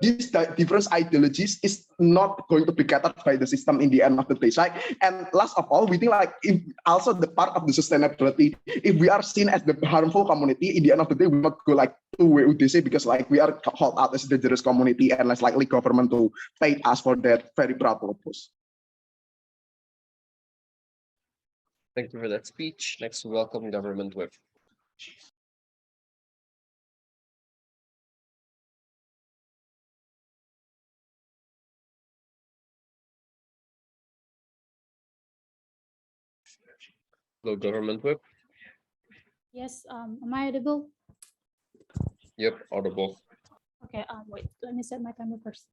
these different ideologies is not going to be catered by the system in the end of the day, right? And last of all, we think like if also the part of the sustainability, if we are seen as the harmful community, in the end of the day, we not go like to WUDC because like we are called out as a dangerous community and less likely government to pay us for that very proud purpose. Thank you for that speech. Next, welcome Government Whip. Hello, Government Whip. Yes, am I audible? Yep, audible. Okay, wait, let me set my timer first.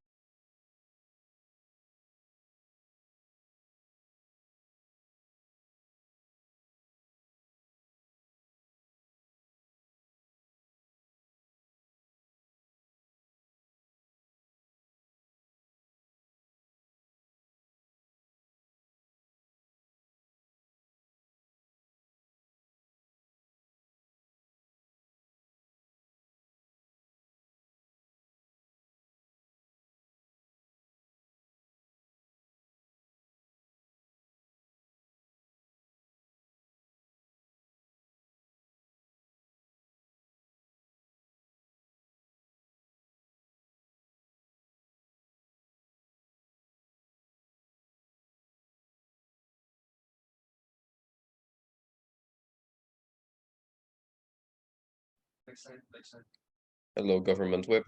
Hello, Government Whip.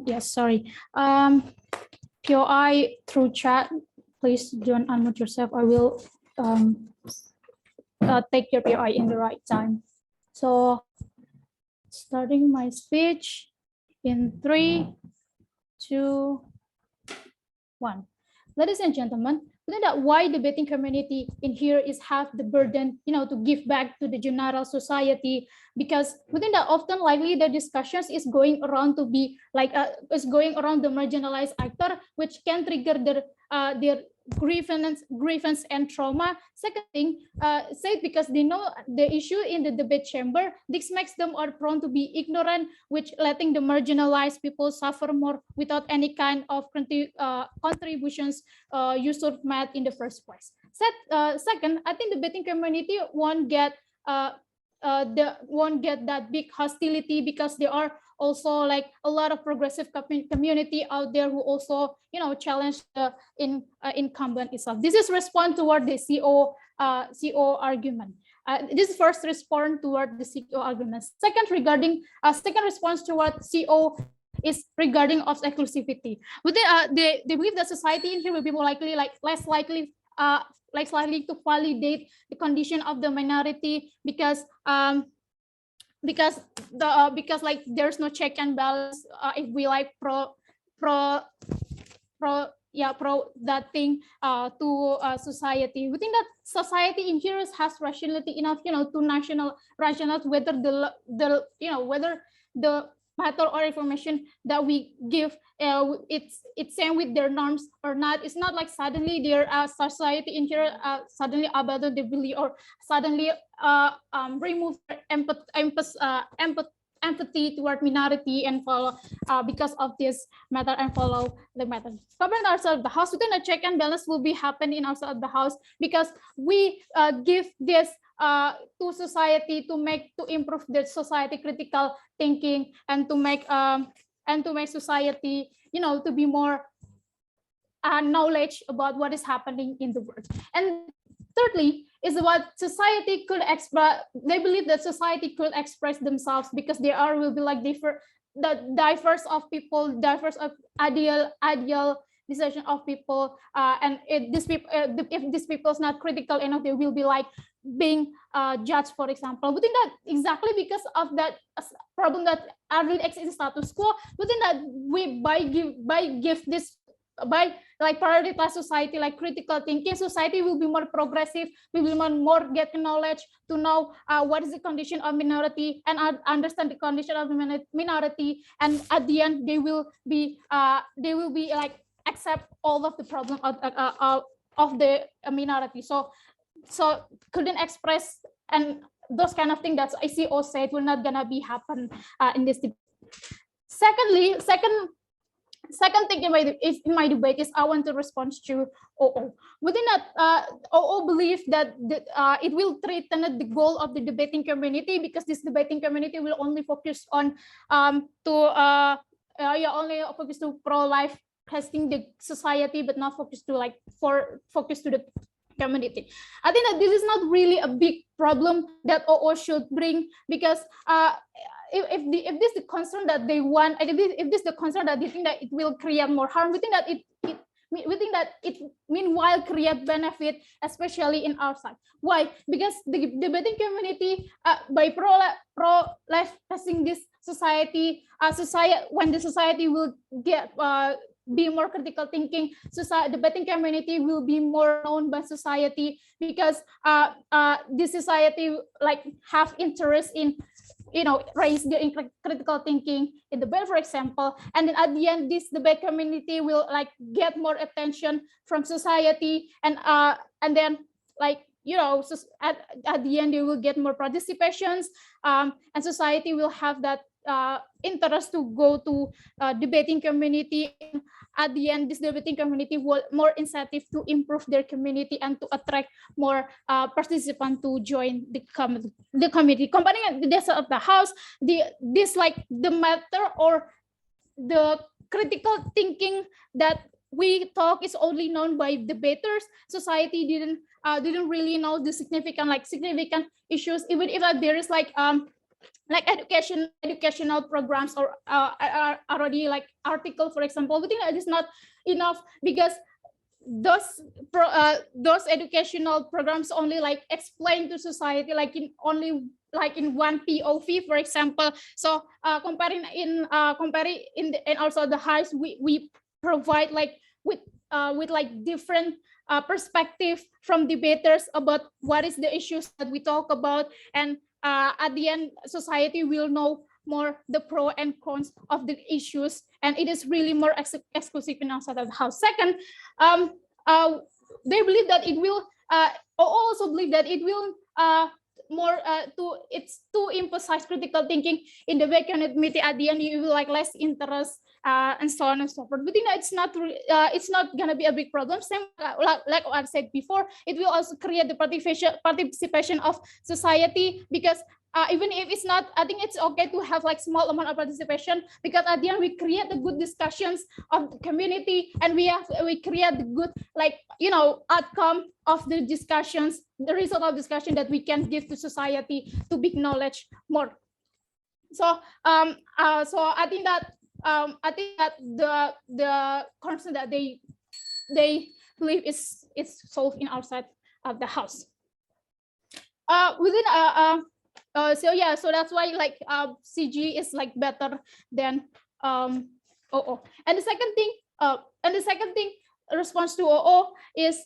Yes, sorry. POI through chat, please don't unmute yourself. I will take your POI in the right time. So starting my speech in 3, 2, 1. Ladies and gentlemen, within that why debating community in here is have the burden, to give back to the general society, because within that often likely the discussions is going around to be like is going around the marginalized actor, which can trigger their grievance and trauma. Second thing, say because they know the issue in the debate chamber, this makes them are prone to be ignorant, which letting the marginalized people suffer more without any kind of contributions you should met in the first place. Second, I think the debating community won't get they won't get that big hostility, because there are also like a lot of progressive community out there who also, you know, challenge the incumbent itself. This is respond toward the CO argument. This first respond toward the CO argument. Second, regarding second response toward CO is regarding of exclusivity. Within they believe that society in here will be more likely, like less likely to validate the condition of the minority, because because like there's no check and balance if we like pro that thing to society. Within that society in here has rationality enough, you know, to rational whether the you know, whether the matter or information that we give it's same with their norms or not. It's not like suddenly their society in here suddenly abandon the belief, or suddenly remove empathy toward minority and follow because of this matter and follow the matter. Government outside of the house, within a check and balance will be happening outside of the house, because we give this to society to improve the society critical thinking, and to make society, you know, to be more knowledge about what is happening in the world. And thirdly is what society could express. They believe that society could express themselves, because there will be like diverse of people, diverse of ideal decision of people, and if these people is not critical enough, they will be like being judged, for example. Within that, exactly because of that problem that already exists in status quo, within that we by like prioritize society like critical thinking, society will be more progressive, we will more get knowledge to know what is the condition of minority, and understand the condition of minority, and at the end they will be like accept all of the problem of the minority. So couldn't express, and those kind of things that ICO said will not gonna be happen in this debate. Second thing in my debate is I want to respond to OO. Within that, OO believe that it will threaten the goal of the debating community, because this debating community will only focus on only focus to pro-life testing the society, but not focus to focus to the community. I think that this is not really a big problem that OO should bring, because if this is the concern that they want, if this is the concern that they think that it will create more harm, we think that it meanwhile create benefit, especially in our side. Why? Because the debating community by pro-life passing this society, when the society will get be more critical thinking, society, debating community will be more known by society, because this society like have interest in, you know, raise the critical thinking in the debate, for example, and then at the end this debate community will like get more attention from society, and then like, you know, so at the end they will get more participations, and society will have that interest to go to debating community. At the end, this debating community will more incentive to improve their community and to attract more participants to join the committee. Comparing this of the house, this like the matter or the critical thinking that we talk is only known by debaters. Society didn't really know the significant issues, even if there is like educational programs or already like article, for example. We think that is not enough, because those educational programs only like explain to society like in one POV, for example. So comparing and also the highs, we provide like with like different perspective from debaters about what is the issues that we talk about, and at the end society will know more the pro and cons of the issues, and it is really more exclusive in outside of the house. Second, they believe that it will also believe that it will more to emphasize critical thinking in the debate community. At the end you will like less interest and so on and so forth. But it's not gonna be a big problem. Same like what I said before, it will also create the participation of society, because even if it's not, I think it's okay to have like small amount of participation, because at the end we create the good discussions of the community, and we create the good, like, outcome of the discussions, the result of discussion that we can give to society to big knowledge more. So I think that the concern that they believe is solved in outside of the house. So that's why like CG is like better than OO. And the second thing, response to OO is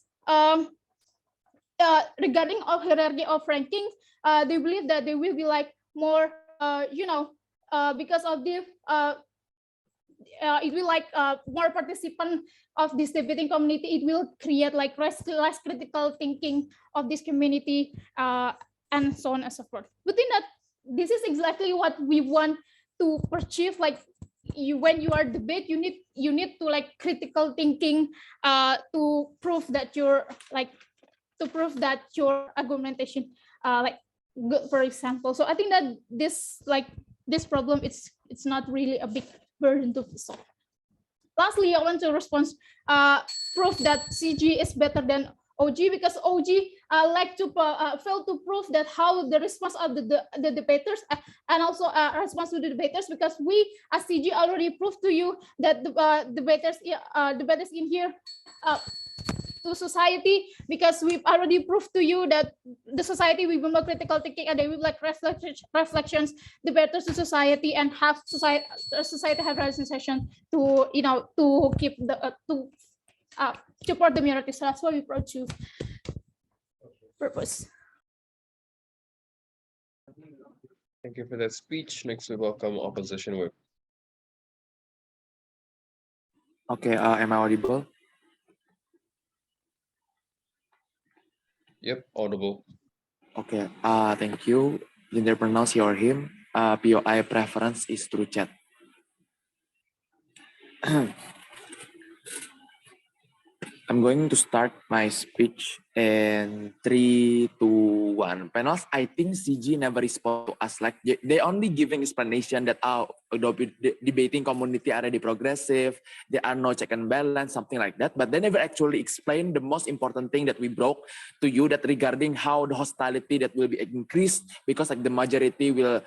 regarding of hierarchy of rankings. They believe that they will be like more because of the it will like more participant of this debating community. It will create like less critical thinking of this community, and so on and so forth. But in that, this is exactly what we want to achieve. Like when you are debate, you need to like critical thinking to prove that your argumentation like good, for example. So I think that this problem, it's not really a big burden to solve. Lastly, I want to prove that CG is better than OG, because OG like to fail to prove that how the response of the debaters and also response to the debaters, because we as CG already proved to you that the debaters in here to society, because we've already proved to you that the society will be more critical thinking, and they will like reflections debaters to society, and have society have representation to to keep the to support the minority. So that's why we brought to purpose. Thank you for that speech. Next, we welcome opposition whip. Okay, am I audible? Yep, audible. Okay, thank you. Gender pronounce your him. POI preference is through chat. I'm going to start my speech in 3, 2, 1. Panels, I think CG never respond to us. Like they only giving explanation that the debating community are already progressive, there are no check and balance, something like that. But they never actually explain the most important thing that we brought to you, that regarding how the hostility that will be increased because like the majority will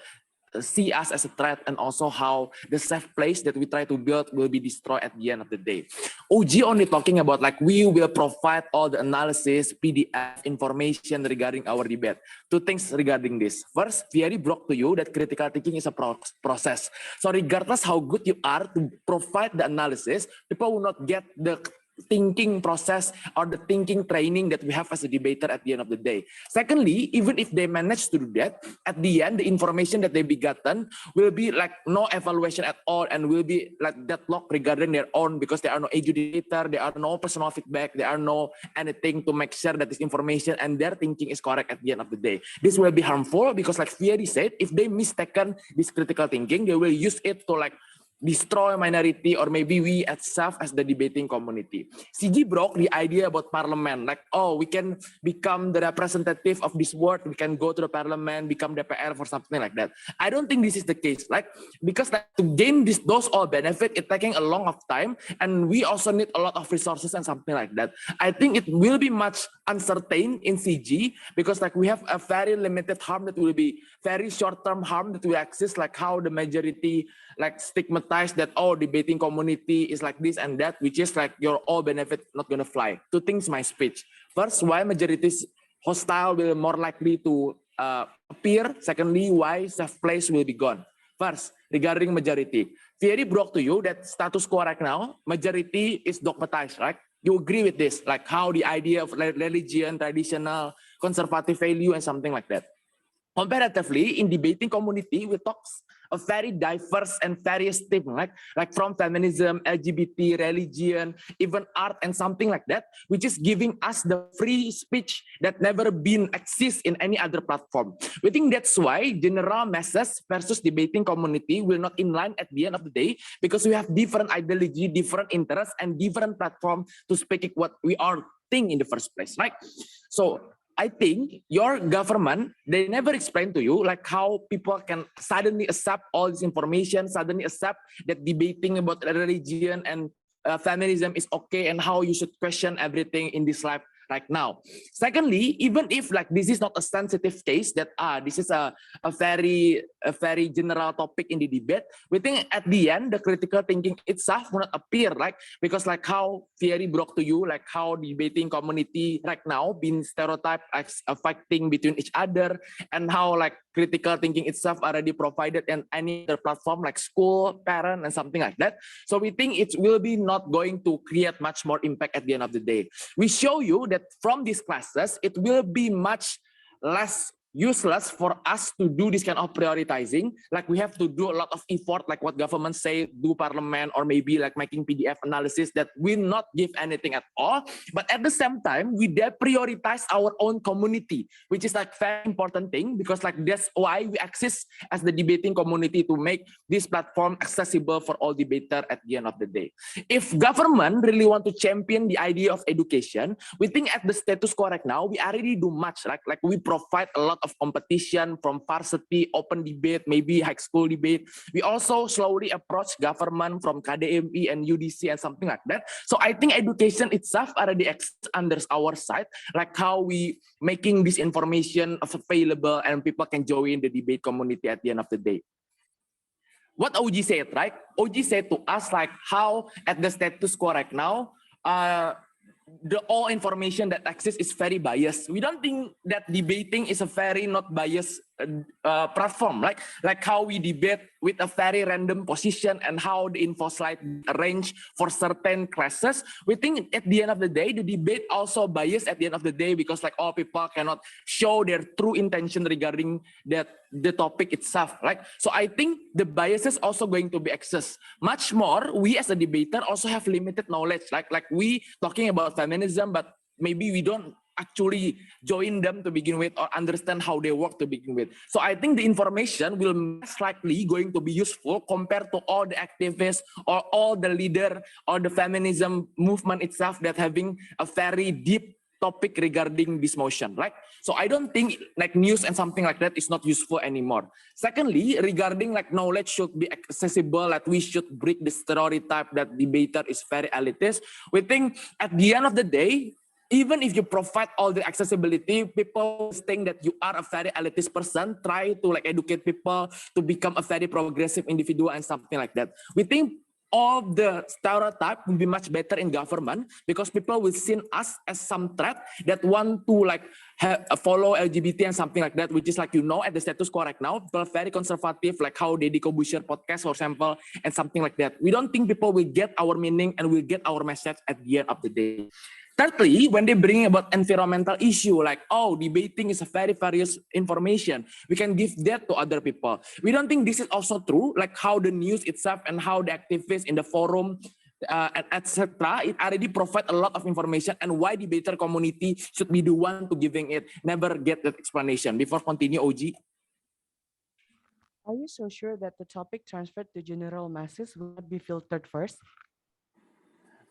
see us as a threat, and also how the safe place that we try to build will be destroyed at the end of the day. OG only talking about like we will provide all the analysis, PDF information regarding our debate. Two things regarding this. First, we already brought to you that critical thinking is a process. So regardless how good you are to provide the analysis, people will not get the thinking process or the thinking training that we have as a debater at the end of the day. Secondly, even if they manage to do that, at the end, the information that they be gotten will be like no evaluation at all, and will be like deadlock regarding their own, because there are no educator, there are no personal feedback, there are no anything to make sure that this information and their thinking is correct at the end of the day. This will be harmful because like Fieri said, if they mistaken this critical thinking, they will use it to like destroy minority, or maybe we itself as the debating community. CG broke the idea about parliament, like, oh, we can become the representative of this world, we can go to the parliament, become DPR for something like that. I don't think this is the case, like, because like, to gain those all benefit, it's taking a long of time, and we also need a lot of resources and something like that. I think it will be much uncertain in CG, because like we have a very limited harm that will be very short-term harm that will exist, like how the majority like stigmatize that, oh, debating community is like this and that, which is like your all benefit not gonna fly. Two things my speech. First, why majorities hostile will more likely to appear. Secondly, why safe place will be gone. First, regarding majority, Thierry brought to you that status quo right now, majority is dogmatized, right? You agree with this, like how the idea of religion, traditional, conservative value, and something like that. Comparatively, in debating community, we talk a very diverse and various theme, like from feminism, LGBT, religion, even art and something like that, which is giving us the free speech that never been exist in any other platform. We think that's why general masses versus debating community will not in line at the end of the day, because we have different ideology, different interests, and different platform to speak what we are think in the first place, right? So I think your government, they never explain to you like how people can suddenly accept all this information, suddenly accept that debating about religion and feminism is okay, and how you should question everything in this life right now. Secondly, even if like this is not a sensitive case, that this is a very general topic in the debate, we think at the end the critical thinking itself will not appear, like, because like how Thierry brought to you, like how debating community right now being stereotyped as fighting between each other, and how like critical thinking itself already provided in any other platform like school, parent, and something like that. So we think it will be not going to create much more impact at the end of the day. We show you that from these classes, it will be much less useless for us to do this kind of prioritizing. Like we have to do a lot of effort, like what government say, do parliament, or maybe like making PDF analysis that will not give anything at all. But at the same time, we deprioritize our own community, which is like very important thing, because like that's why we exist as the debating community, to make this platform accessible for all debater at the end of the day. If government really want to champion the idea of education, we think at the status quo right now, we already do much, right? Like we provide a lot of competition from varsity, open debate, maybe high school debate. We also slowly approach government from KDMI and UDC and something like that. So I think education itself already exists under our side, like how we making this information available and people can join the debate community at the end of the day. What OG said, right? OG said to us like how at the status quo right now, the all information that exists is very biased. We don't think that debating is a very not biased platform, like how we debate with a very random position and how the info slide arranged for certain classes. We think at the end of the day, the debate also biased at the end of the day, because like all people cannot show their true intention regarding that the topic itself, right? So I think the bias is also going to be accessed. Much more, we as a debater also have limited knowledge, like we talking about feminism, but maybe we don't actually join them to begin with or understand how they work to begin with. So I think the information will most likely going to be useful compared to all the activists or all the leader or the feminism movement itself that having a very deep topic regarding this motion, right? So I don't think like news and something like that is not useful anymore. Secondly, regarding like knowledge should be accessible, like we should break the stereotype that debater is very elitist. We think at the end of the day, even if you provide all the accessibility, people think that you are a very elitist person, try to like educate people to become a very progressive individual and something like that. We think all the stereotype will be much better in government, because people will see us as some threat that want to like follow LGBT and something like that, which is like, you know, at the status quo right now, people are very conservative, like how Deddy Kobusher podcast, for example, and something like that. We don't think people will get our meaning and will get our message at the end of the day. Thirdly, when they bring about environmental issue, like, oh, debating is a very various information, we can give that to other people. We don't think this is also true, like how the news itself and how the activists in the forum, etc., it already provide a lot of information, and why debater community should be the one to giving it. Never get that explanation. Before continue, OG. Are you so sure that the topic transferred to general masses will not be filtered first?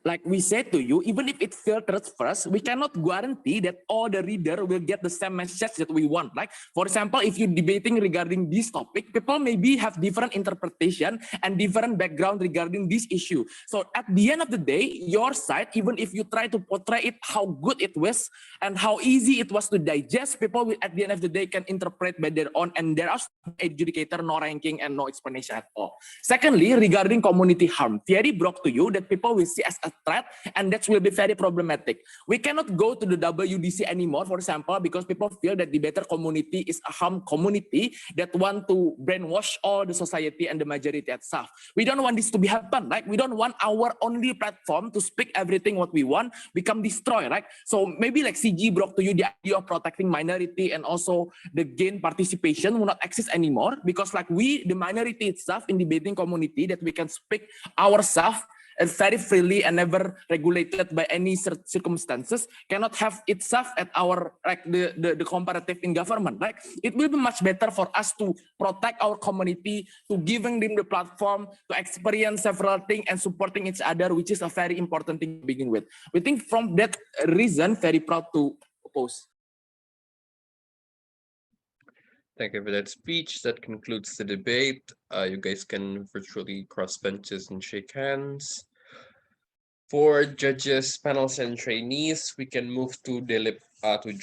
Like we said to you, even if it filters first, we cannot guarantee that all the reader will get the same message that we want. Like, for example, if you're debating regarding this topic, people maybe have different interpretation and different background regarding this issue. So at the end of the day, your side, even if you try to portray it, how good it was and how easy it was to digest, people will, at the end of the day, can interpret by their own, and there are no adjudicator, no ranking, and no explanation at all. Secondly, regarding community harm, Thierry brought to you that people will see as a threat, and that will be very problematic. We cannot go to the WDC anymore, for example, because people feel that debater community is a harm community that want to brainwash all the society and the majority itself. We don't want this to be happen, right? We don't want our only platform to speak everything what we want become destroyed, right? So maybe like CG brought to you the idea of protecting minority and also the gain participation will not exist anymore, because like we, the minority itself in debating community, that we can speak ourselves and very freely and never regulated by any circumstances, cannot have itself at our like the comparative in government, right? It will be much better for us to protect our community, to giving them the platform to experience several things and supporting each other, which is a very important thing to begin with. We think from that reason, very proud to oppose. Thank you for that speech. That concludes the debate. You guys can virtually cross benches and shake hands. For judges, panels, and trainees, we can move to Delip 7.